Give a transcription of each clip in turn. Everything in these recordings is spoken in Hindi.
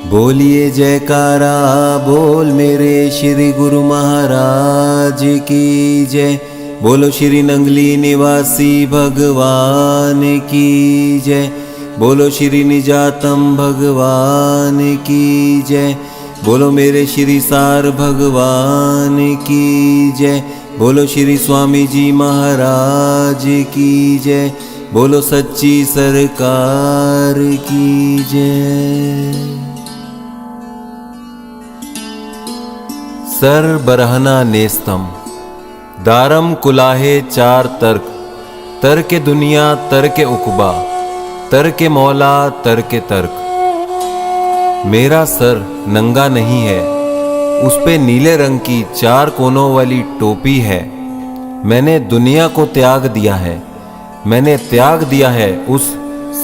बोलिए जयकारा बोल मेरे श्री गुरु महाराज की जय। बोलो श्री नंगली निवासी भगवान की जय। बोलो श्री निजातम भगवान की जय। बोलो मेरे श्री सार भगवान की जय। बोलो श्री स्वामी जी महाराज की जय। बोलो सच्ची सरकार की जय। सर बरहना नेस्तम दारम कुलाहे चार तर्क। तर्क दुनिया तर्क उकबा, तर्क मौला तर्क तर्क। मेरा सर नंगा नहीं है, उस पे नीले रंग की चार कोनों वाली टोपी है। मैंने दुनिया को त्याग दिया है, मैंने त्याग दिया है उस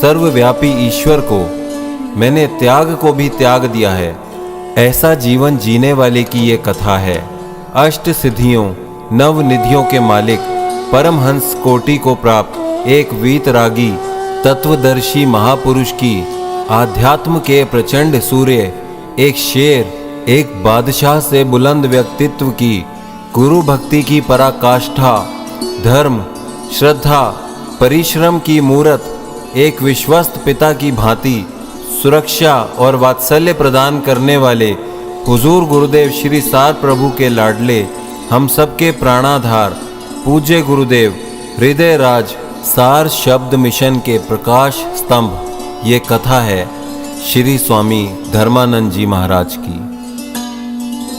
सर्वव्यापी ईश्वर को। मैंने त्याग को भी त्याग दिया है। ऐसा जीवन जीने वाले की ये कथा है। अष्ट सिद्धियों नव निधियों के मालिक परमहंस कोटि को प्राप्त एक वीतरागी तत्वदर्शी महापुरुष की आध्यात्म के प्रचंड सूर्य, एक शेर, एक बादशाह से बुलंद व्यक्तित्व की गुरु भक्ति की पराकाष्ठा, धर्म, श्रद्धा, परिश्रम की मूरत, एक विश्वस्त पिता की भांति सुरक्षा और वात्सल्य प्रदान करने वाले हुजूर गुरुदेव श्री सार प्रभु के लाडले, हम सबके प्राणाधार पूज्य गुरुदेव हृदय राज सार शब्द मिशन के प्रकाश स्तंभ। ये कथा है श्री स्वामी धर्मानंद जी महाराज की।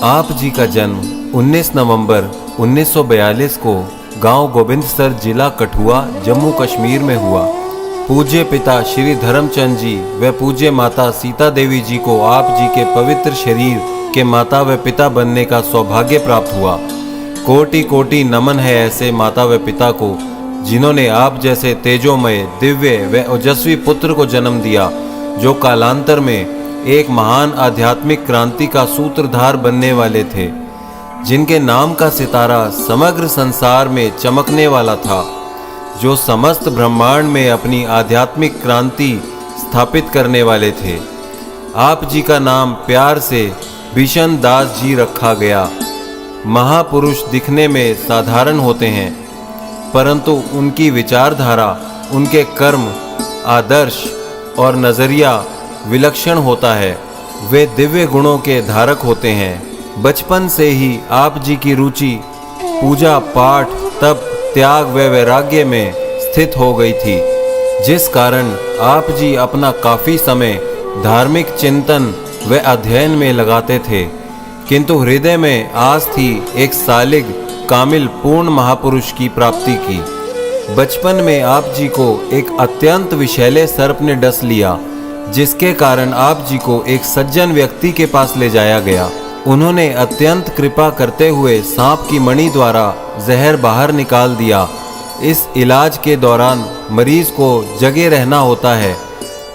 आप जी का जन्म 19 नवंबर 1942 को गांव गोबिंदसर, जिला कठुआ, जम्मू कश्मीर में हुआ। पूज्य पिता श्री धर्मचंद जी व पूज्य माता सीता देवी जी को आप जी के पवित्र शरीर के माता व पिता बनने का सौभाग्य प्राप्त हुआ। कोटि कोटि नमन है ऐसे माता व पिता को जिन्होंने आप जैसे तेजोमय, दिव्य व ओजस्वी पुत्र को जन्म दिया, जो कालांतर में एक महान आध्यात्मिक क्रांति का सूत्रधार बनने वाले थे, जिनके नाम का सितारा समग्र संसार में चमकने वाला था, जो समस्त ब्रह्मांड में अपनी आध्यात्मिक क्रांति स्थापित करने वाले थे। आप जी का नाम प्यार से भीषण दास जी रखा गया। महापुरुष दिखने में साधारण होते हैं, परंतु उनकी विचारधारा, उनके कर्म, आदर्श और नज़रिया विलक्षण होता है। वे दिव्य गुणों के धारक होते हैं। बचपन से ही आप जी की रुचि पूजा पाठ, तप, त्याग व वैराग्य में स्थित हो गई थी, जिस कारण आप जी अपना काफी समय धार्मिक चिंतन व अध्ययन में लगाते थे, किंतु हृदय में आस थी एक सालिग, कामिल, पूर्ण महापुरुष की प्राप्ति की। बचपन में आप जी को एक अत्यंत विषैले सर्प ने डस लिया, जिसके कारण आप जी को एक सज्जन व्यक्ति के पास ले जाया गया। उन्होंने अत्यंत कृपा करते हुए सांप की मणि द्वारा जहर बाहर निकाल दिया। इस इलाज के दौरान मरीज को जगे रहना होता है।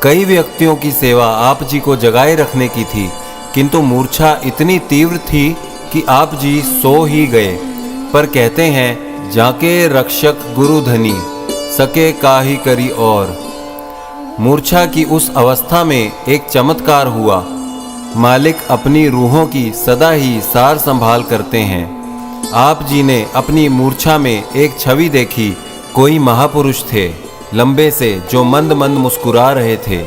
कई व्यक्तियों की सेवा आप जी को जगाए रखने की थी, किंतु मूर्छा इतनी तीव्र थी कि आप जी सो ही गए। पर कहते हैं, जाके रक्षक गुरु धनी, सके काहि करी और। मूर्छा की उस अवस्था में एक चमत्कार हुआ। मालिक अपनी रूहों की सदा ही सार संभाल करते हैं। आप जी ने अपनी मूर्छा में एक छवि देखी। कोई महापुरुष थे, लंबे से, जो मंद मंद मुस्कुरा रहे थे।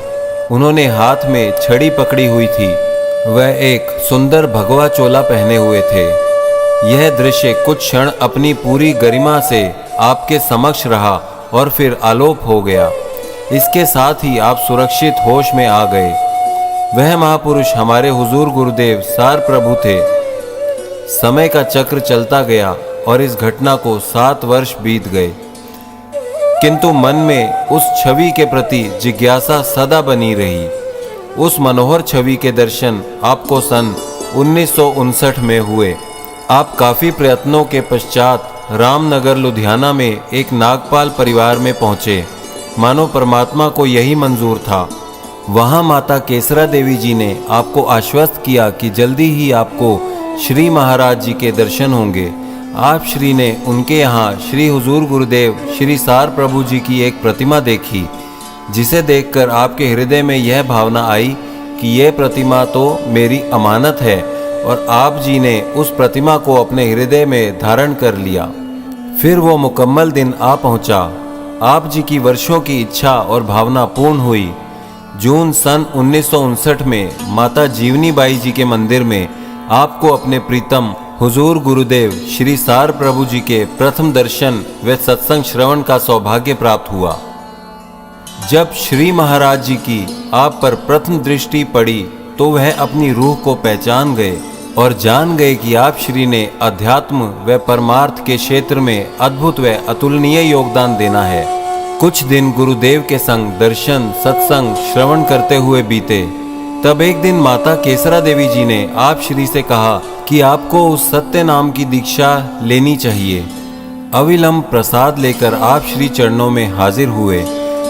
उन्होंने हाथ में छड़ी पकड़ी हुई थी। वह एक सुंदर भगवा चोला पहने हुए थे। यह दृश्य कुछ क्षण अपनी पूरी गरिमा से आपके समक्ष रहा और फिर आलोप हो गया। इसके साथ ही आप सुरक्षित होश में आ गए। वह महापुरुष हमारे हुजूर गुरुदेव सार प्रभु थे। समय का चक्र चलता गया और इस घटना को 7 वर्ष बीत गए, किंतु मन में उस छवि के प्रति जिज्ञासा सदा बनी रही। उस मनोहर छवि के दर्शन आपको सन 1959 में हुए। आप काफ़ी प्रयत्नों के पश्चात रामनगर लुधियाना में एक नागपाल परिवार में पहुँचे। मानो परमात्मा को यही मंजूर था। वहाँ माता केसरा देवी जी ने आपको आश्वस्त किया कि जल्दी ही आपको श्री महाराज जी के दर्शन होंगे। आप श्री ने उनके यहाँ श्री हुजूर गुरुदेव श्री सार प्रभु जी की एक प्रतिमा देखी, जिसे देखकर आपके हृदय में यह भावना आई कि यह प्रतिमा तो मेरी अमानत है, और आप जी ने उस प्रतिमा को अपने हृदय में धारण कर लिया। फिर वो मुकम्मल दिन आ पहुंचा। आप जी की वर्षों की इच्छा और भावना पूर्ण हुई। जून सन 1959 में माता जीवनी बाई जी के मंदिर में आपको अपने प्रीतम हुजूर गुरुदेव श्री सार प्रभु जी के प्रथम दर्शन व सत्संग श्रवण का सौभाग्य प्राप्त हुआ। जब श्री महाराज जी की आप पर प्रथम दृष्टि पड़ी तो वह अपनी रूह को पहचान गए और जान गए कि आप श्री ने अध्यात्म व परमार्थ के क्षेत्र में अद्भुत व अतुलनीय योगदान देना है। कुछ दिन गुरुदेव के संग दर्शन सत्संग श्रवण करते हुए बीते। तब एक दिन माता केसरा देवी जी ने आप श्री से कहा कि आपको उस सत्य नाम की दीक्षा लेनी चाहिए। अविलंब प्रसाद लेकर आप श्री चरणों में हाजिर हुए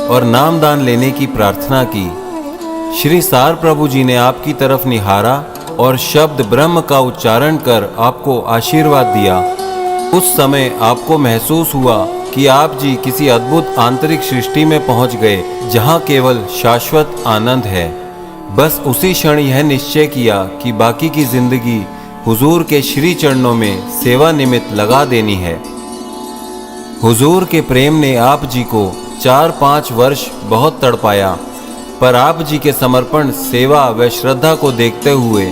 और नामदान लेने की प्रार्थना की। श्री सार प्रभु जी ने आपकी तरफ निहारा और शब्द ब्रह्म का उच्चारण कर आपको आशीर्वाद दिया। उस समय आपको महसूस हुआ कि आप जी किसी अद्भुत आंतरिक सृष्टि में पहुंच गए जहां केवल शाश्वत आनंद है। बस उसी क्षण यह निश्चय किया कि बाकी की जिंदगी हुजूर के श्री चरणों में सेवा निमित्त लगा देनी है। हुजूर के प्रेम ने आप जी को 4-5 वर्ष बहुत तड़पाया, पर आप जी के समर्पण सेवा व श्रद्धा को देखते हुए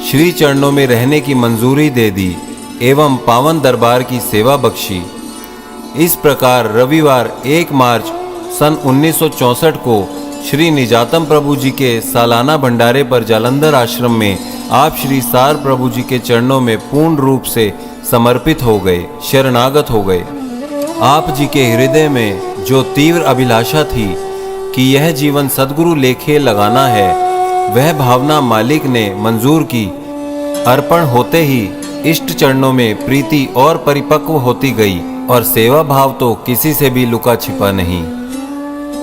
श्री चरणों में रहने की मंजूरी दे दी एवं पावन दरबार की सेवा बख्शी। इस प्रकार रविवार 1 मार्च सन 1964 को श्री निजातम प्रभु जी के सालाना भंडारे पर जालंधर आश्रम में आप श्री सार प्रभु जी के चरणों में पूर्ण रूप से समर्पित हो गए, शरणागत हो गए। आप जी के हृदय में जो तीव्र अभिलाषा थी कि यह जीवन सद्गुरु लेखे लगाना है, वह भावना मालिक ने मंजूर की। अर्पण होते ही इष्ट चरणों में प्रीति और परिपक्व होती गई और सेवा भाव तो किसी से भी लुका छिपा नहीं।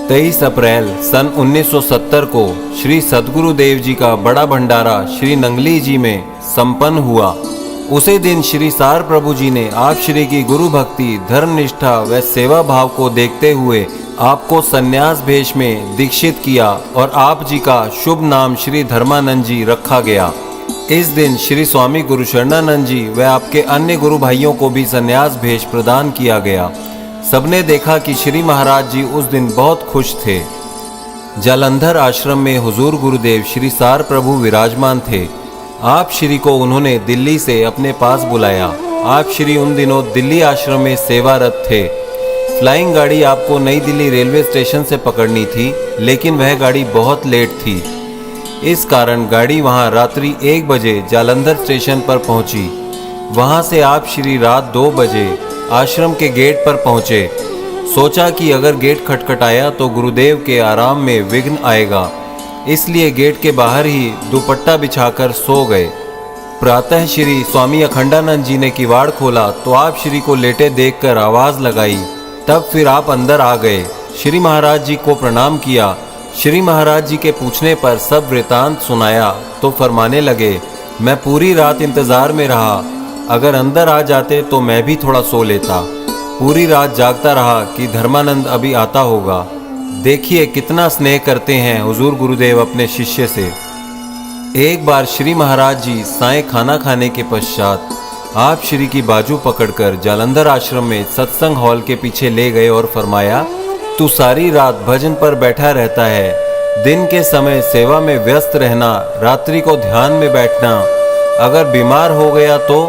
23 अप्रैल सन 1970 को श्री सद्गुरु देव जी का बड़ा भंडारा श्री नंगली जी में संपन्न हुआ। उसी दिन श्री सार प्रभु जी ने आप श्री की गुरु भक्ति, धर्म निष्ठा व सेवा भाव को देखते हुए आपको संन्यास भेष में दीक्षित किया और आप जी का शुभ नाम श्री धर्मानंद जी रखा गया। इस दिन श्री स्वामी गुरु शरणानंद जी व आपके अन्य गुरु भाइयों को भी संन्यास भेष प्रदान किया गया। सबने देखा कि श्री महाराज जी उस दिन बहुत खुश थे। जालंधर आश्रम में हुजूर गुरुदेव श्री सार प्रभु विराजमान थे। आप श्री को उन्होंने दिल्ली से अपने पास बुलाया। आप श्री उन दिनों दिल्ली आश्रम में सेवारत थे। फ्लाइंग गाड़ी आपको नई दिल्ली रेलवे स्टेशन से पकड़नी थी, लेकिन वह गाड़ी बहुत लेट थी। इस कारण गाड़ी वहां रात्रि 1 बजे जालंधर स्टेशन पर पहुंची। वहां से आप श्री रात 2 बजे आश्रम के गेट पर पहुंचे। सोचा कि अगर गेट खटखटाया तो गुरुदेव के आराम में विघ्न आएगा, इसलिए गेट के बाहर ही दुपट्टा बिछाकर सो गए। प्रातः श्री स्वामी अखंडानंद जी ने किवाड़ खोला तो आप श्री को लेटे देखकर आवाज लगाई। तब फिर आप अंदर आ गए, श्री महाराज जी को प्रणाम किया। श्री महाराज जी के पूछने पर सब वृतांत सुनाया तो फरमाने लगे, मैं पूरी रात इंतजार में रहा, अगर अंदर आ जाते तो मैं भी थोड़ा सो लेता। पूरी रात जागता रहा कि धर्मानंद अभी आता होगा। देखिए कितना स्नेह करते हैं हुजूर गुरुदेव अपने शिष्य से। एक बार श्री महाराज जी सायं खाना खाने के पश्चात आप श्री की बाजू पकड़कर जालंधर आश्रम में सत्संग हॉल के पीछे ले गए और फरमाया, तू सारी रात भजन पर बैठा रहता है, दिन के समय सेवा में व्यस्त रहना, रात्रि को ध्यान में बैठना, अगर बीमार हो गया तो?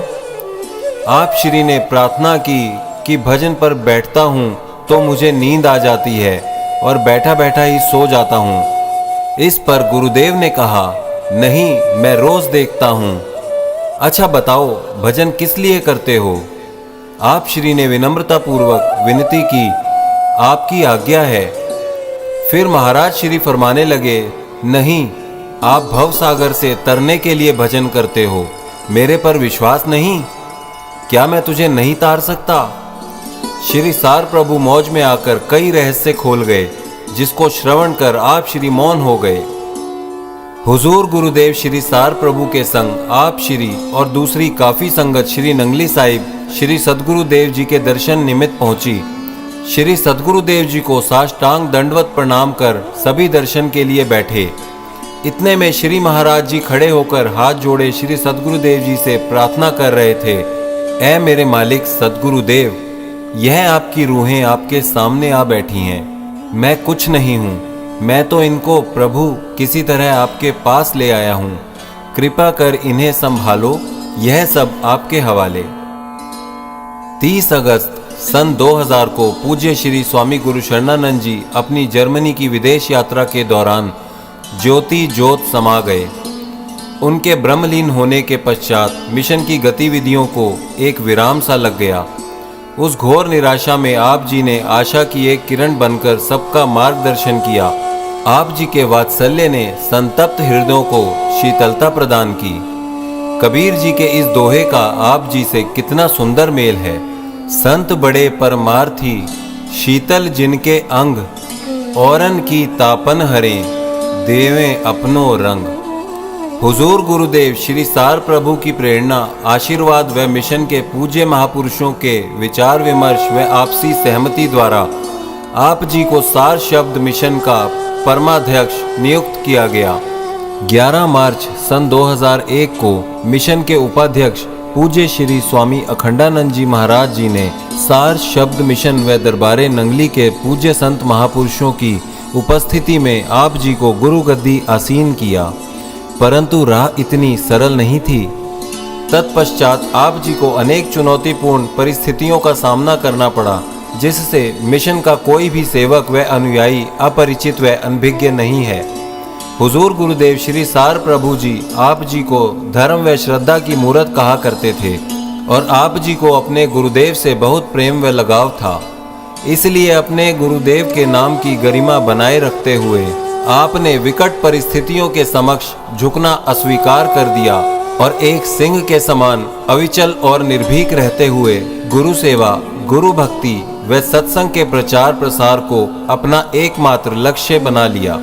आप श्री ने प्रार्थना की कि भजन पर बैठता हूँ तो मुझे नींद आ जाती है और बैठा बैठा ही सो जाता हूँ। इस पर गुरुदेव ने कहा, नहीं, मैं रोज देखता हूँ। अच्छा बताओ, भजन किस लिए करते हो? आप श्री ने विनम्रता पूर्वक विनती की, आपकी आज्ञा है। फिर महाराज श्री फरमाने लगे, नहीं, आप भव सागर से तरने के लिए भजन करते हो, मेरे पर विश्वास नहीं? क्या मैं तुझे नहीं तार सकता? श्री सार प्रभु मौज में आकर कई रहस्य खोल गए, जिसको श्रवण कर आप श्री मौन हो गए। हुजूर गुरुदेव श्री सार प्रभु के संग आप श्री और दूसरी काफी संगत श्री नंगली साहिब श्री सद्गुरु देव जी के दर्शन निमित्त पहुंची। श्री सद्गुरु देव जी को साष्टांग दंडवत प्रणाम कर सभी दर्शन के लिए बैठे। इतने में श्री महाराज जी खड़े होकर हाथ जोड़े श्री सद्गुरुदेव जी से प्रार्थना कर रहे थे, ऐ मेरे मालिक सद्गुरुदेव, यह आपकी रूहें आपके सामने आ बैठी हैं। मैं कुछ नहीं हूँ, मैं तो इनको प्रभु किसी तरह आपके पास ले आया हूँ। कृपा कर इन्हें संभालो, यह सब आपके हवाले। 30 अगस्त सन 2000 को पूज्य श्री स्वामी गुरु शरणानंद जी अपनी जर्मनी की विदेश यात्रा के दौरान ज्योति ज्योत समा गए। उनके ब्रह्मलीन होने के पश्चात मिशन की गतिविधियों को एक विराम सा लग गया। उस घोर निराशा में आप जी ने आशा की एक किरण बनकर सबका मार्गदर्शन किया। आप जी के वात्सल्य ने संतप्त हृदयों को शीतलता प्रदान की। कबीर जी के इस दोहे का आप जी से कितना सुंदर मेल है। संत बड़े परमार्थी, शीतल जिनके अंग, औरन की तापन हरे, देवें अपनो रंग। हुजूर गुरुदेव श्री सार प्रभु की प्रेरणा, आशीर्वाद व मिशन के पूज्य महापुरुषों के विचार विमर्श व आपसी सहमति द्वारा आप जी को सार शब्द मिशन का परमाध्यक्ष नियुक्त किया गया। 11 मार्च सन 2001 को मिशन के उपाध्यक्ष पूज्य श्री स्वामी अखंडानंद जी महाराज जी ने सार शब्द मिशन व दरबारे नंगली के पूज्य संत महापुरुषों की उपस्थिति में आप जी को गुरु गद्दी आसीन किया। परंतु राह इतनी सरल नहीं थी। तत्पश्चात आप जी को अनेक चुनौतीपूर्ण परिस्थितियों का सामना करना पड़ा, जिससे मिशन का कोई भी सेवक व अनुयायी अपरिचित व अनभिज्ञ नहीं है। हुजूर गुरुदेव श्री सार प्रभु जी आप जी को धर्म व श्रद्धा की मूरत कहा करते थे और आप जी को अपने गुरुदेव से बहुत प्रेम व लगाव था। इसलिए अपने गुरुदेव के नाम की गरिमा बनाए रखते हुए आपने विकट परिस्थितियों के समक्ष झुकना अस्वीकार कर दिया और एक सिंह के समान अविचल और निर्भीक रहते हुए गुरु सेवा, गुरु भक्ति व सत्संग के प्रचार प्रसार को अपना एकमात्र लक्ष्य बना लिया।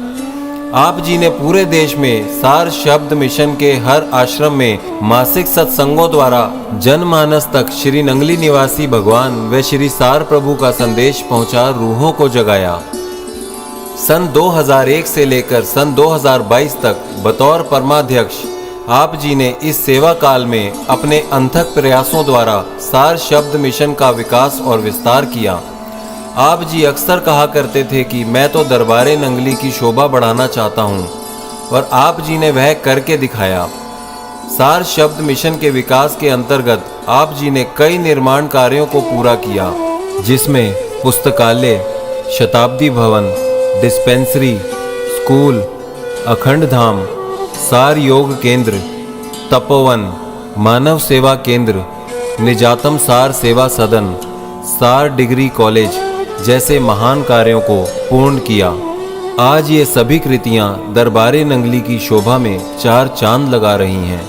आप जी ने पूरे देश में सार शब्द मिशन के हर आश्रम में मासिक सत्संगों द्वारा जनमानस तक श्री नंगली निवासी भगवान व श्री सार प्रभु का संदेश पहुंचा रूहों को जगाया। सन 2001 से लेकर सन 2022 तक बतौर परमाध्यक्ष आप जी ने इस सेवा काल में अपने अथक प्रयासों द्वारा सार शब्द मिशन का विकास और विस्तार किया। आप जी अक्सर कहा करते थे कि मैं तो दरबारे नंगली की शोभा बढ़ाना चाहता हूँ, और आप जी ने वह करके दिखाया। सार शब्द मिशन के विकास के अंतर्गत आप जी ने कई निर्माण कार्यों को पूरा किया, जिसमें पुस्तकालय, शताब्दी भवन, डिस्पेंसरी, स्कूल, अखंड धाम, सार योग केंद्र, तपोवन, मानव सेवा केंद्र, निजातम सार सेवा सदन, सार डिग्री कॉलेज जैसे महान कार्यों को पूर्ण किया। आज ये सभी कृतियां दरबारे नंगली की शोभा में 4 चांद लगा रही हैं।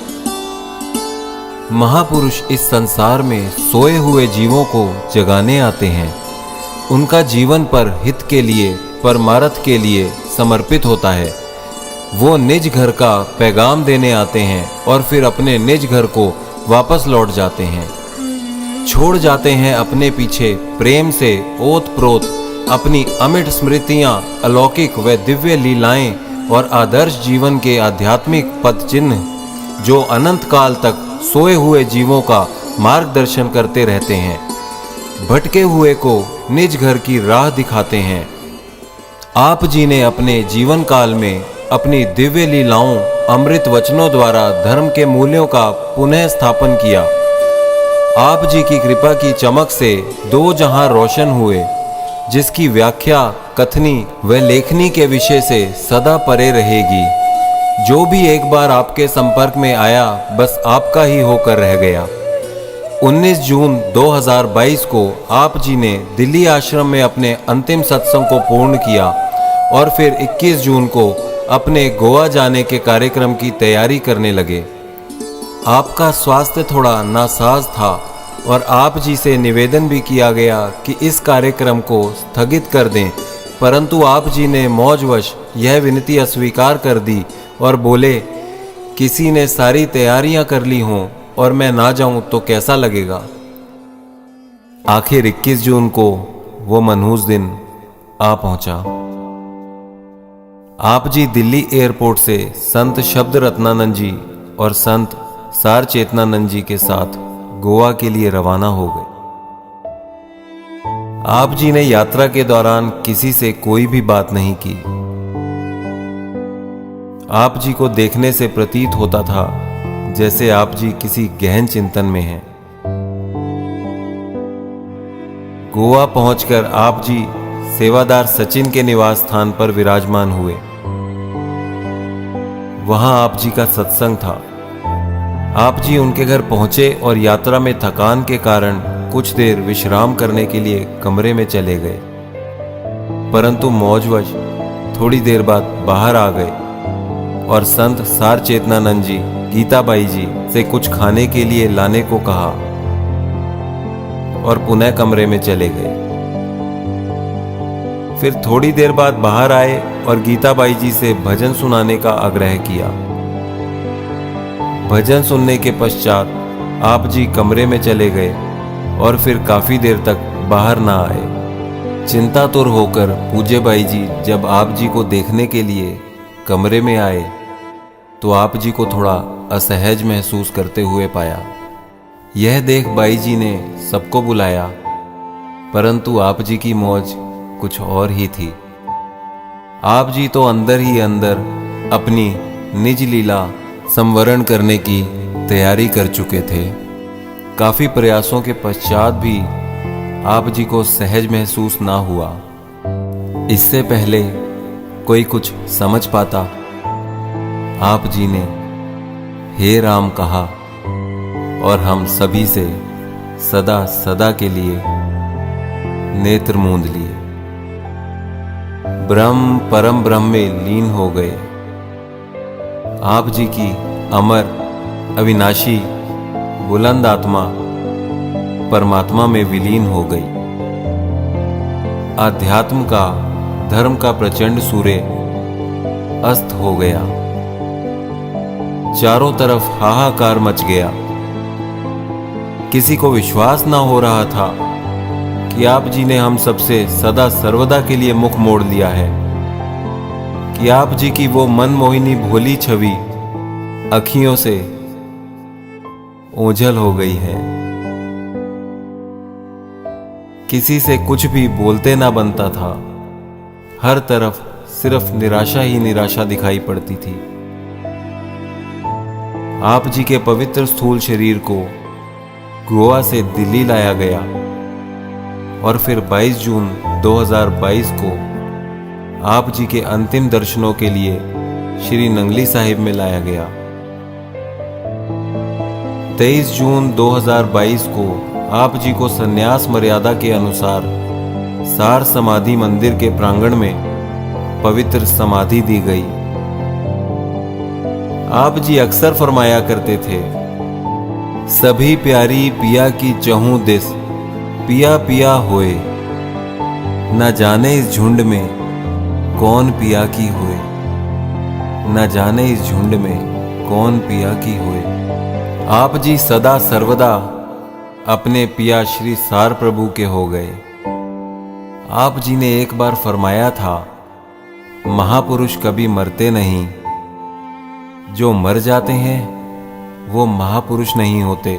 महापुरुष इस संसार में सोए हुए जीवों को जगाने आते हैं। उनका जीवन पर हित के लिए, परमार्थ के लिए समर्पित होता है। वो निज घर का पैगाम देने आते हैं और फिर अपने निज घर को वापस लौट जाते हैं। छोड़ जाते हैं अपने पीछे प्रेम से ओत प्रोत अपनी अमिट स्मृतियां, अलौकिक व दिव्य लीलाएं और आदर्श जीवन के आध्यात्मिक पद चिन्ह, जो अनंत काल तक सोए हुए जीवों का मार्गदर्शन करते रहते हैं। भटके हुए को निज घर की राह दिखाते हैं। आप जी ने अपने जीवन काल में अपनी दिव्य लीलाओं, अमृत वचनों द्वारा धर्म के मूल्यों का पुनः स्थापन किया। आप जी की कृपा की चमक से 2 जहां रोशन हुए, जिसकी व्याख्या, कथनी व लेखनी के विषय से सदा परे रहेगी। जो भी एक बार आपके संपर्क में आया, बस आपका ही होकर रह गया। 19 जून 2022 को आप जी ने दिल्ली आश्रम में अपने अंतिम सत्संग को पूर्ण किया और फिर 21 जून को अपने गोवा जाने के कार्यक्रम की तैयारी करने लगे। आपका स्वास्थ्य थोड़ा नासाज था और आप जी से निवेदन भी किया गया कि इस कार्यक्रम को स्थगित कर दें, परंतु आप जी ने मौजवश यह विनती अस्वीकार कर दी और बोले, किसी ने सारी तैयारियां कर ली हों और मैं ना जाऊं तो कैसा लगेगा। आखिर 21 जून को वो मनहूस दिन आ पहुंचा। आप जी दिल्ली एयरपोर्ट से संत शब्द रत्नानंद जी और संत सार चेतनानंद जी के साथ गोवा के लिए रवाना हो गए। आप जी ने यात्रा के दौरान किसी से कोई भी बात नहीं की। आप जी को देखने से प्रतीत होता था जैसे आप जी किसी गहन चिंतन में हैं। गोवा पहुंचकर आप जी सेवादार सचिन के निवास स्थान पर विराजमान हुए। वहां आप जी का सत्संग था। आप जी उनके घर पहुंचे और यात्रा में थकान के कारण कुछ देर विश्राम करने के लिए कमरे में चले गए, परंतु मौजवश थोड़ी देर बाद बाहर आ गए और संत सार चेतनानंद जी गीताबाई जी से कुछ खाने के लिए लाने को कहा और पुनः कमरे में चले गए। फिर थोड़ी देर बाद बाहर आए और गीताबाई जी से भजन सुनाने का आग्रह किया। भजन सुनने के पश्चात आप जी कमरे में चले गए और फिर काफी देर तक बाहर ना आए। चिंतातुर होकर पूज्य बाई जी जब आप जी को देखने के लिए कमरे में आए तो आप जी को थोड़ा असहज महसूस करते हुए पाया। यह देख बाई जी ने सबको बुलाया, परंतु आप जी की मौज कुछ और ही थी। आप जी तो अंदर ही अंदर अपनी निज लीला संवरण करने की तैयारी कर चुके थे। काफी प्रयासों के पश्चात भी आप जी को सहज महसूस ना हुआ। इससे पहले कोई कुछ समझ पाता, आप जी ने हे राम कहा और हम सभी से सदा सदा के लिए नेत्र मूंद लिए। ब्रह्म परम ब्रह्म में लीन हो गए। आप जी की अमर अविनाशी बुलंद आत्मा परमात्मा में विलीन हो गई। आध्यात्म का धर्म का प्रचंड सूर्य अस्त हो गया। चारों तरफ हाहाकार मच गया। किसी को विश्वास ना हो रहा था कि आप जी ने हम सबसे सदा सर्वदा के लिए मुख मोड़ लिया है, कि आप जी की वो मनमोहिनी भोली छवि अखियों से ओझल हो गई है। किसी से कुछ भी बोलते ना बनता था। हर तरफ सिर्फ निराशा ही निराशा दिखाई पड़ती थी। आप जी के पवित्र स्थूल शरीर को गोवा से दिल्ली लाया गया और फिर 22 जून 2022 को आप जी के अंतिम दर्शनों के लिए श्री नंगली साहिब में लाया गया। 23 जून 2022 को आप जी को संन्यास मर्यादा के अनुसार सार समाधि मंदिर के प्रांगण में पवित्र समाधि दी गई। आप जी अक्सर फरमाया करते थे, सभी प्यारी पिया की चहूं दिस पिया पिया होए, न जाने इस झुंड में कौन पिया की होए, न जाने इस झुंड में कौन पिया की होए। आप जी सदा सर्वदा अपने पिया श्री सार प्रभु के हो गए। आप जी ने एक बार फरमाया था, महापुरुष कभी मरते नहीं, जो मर जाते हैं वो महापुरुष नहीं होते।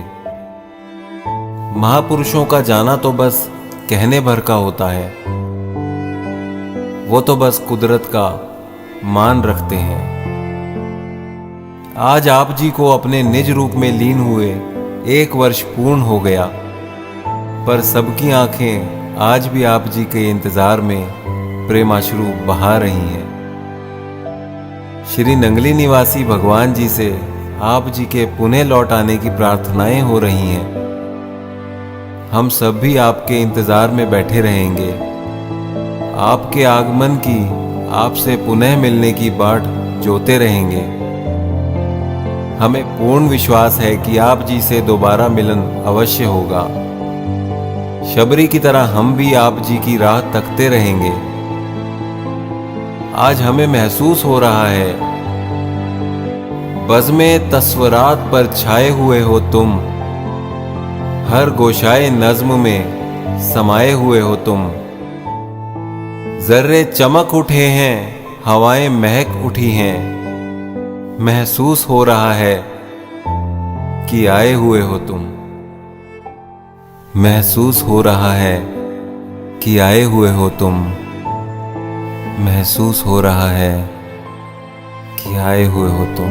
महापुरुषों का जाना तो बस कहने भर का होता है, वो तो बस कुदरत का मान रखते हैं। आज आप जी को अपने निज रूप में लीन हुए 1 वर्ष पूर्ण हो गया, पर सबकी आंखें आज भी आप जी के इंतजार में प्रेमाश्रु बहा रही हैं। श्री नंगली निवासी भगवान जी से आप जी के पुनः लौट आने की प्रार्थनाएं हो रही हैं। हम सब भी आपके इंतजार में बैठे रहेंगे। आपके आगमन की, आपसे पुनः मिलने की बाट जोते रहेंगे। हमें पूर्ण विश्वास है कि आप जी से दोबारा मिलन अवश्य होगा। शबरी की तरह हम भी आप जी की राह तकते रहेंगे। आज हमें महसूस हो रहा है, बज़्मे तस्वरात पर छाए हुए हो तुम, हर गोशाए नज्म में समाये हुए हो तुम। जर्रे चमक उठे हैं हवाएं महक उठी हैं। महसूस हो रहा है कि आए हुए हो तुम। महसूस हो रहा है कि आए हुए हो तुम। महसूस हो रहा है कि आए हुए हो तुम।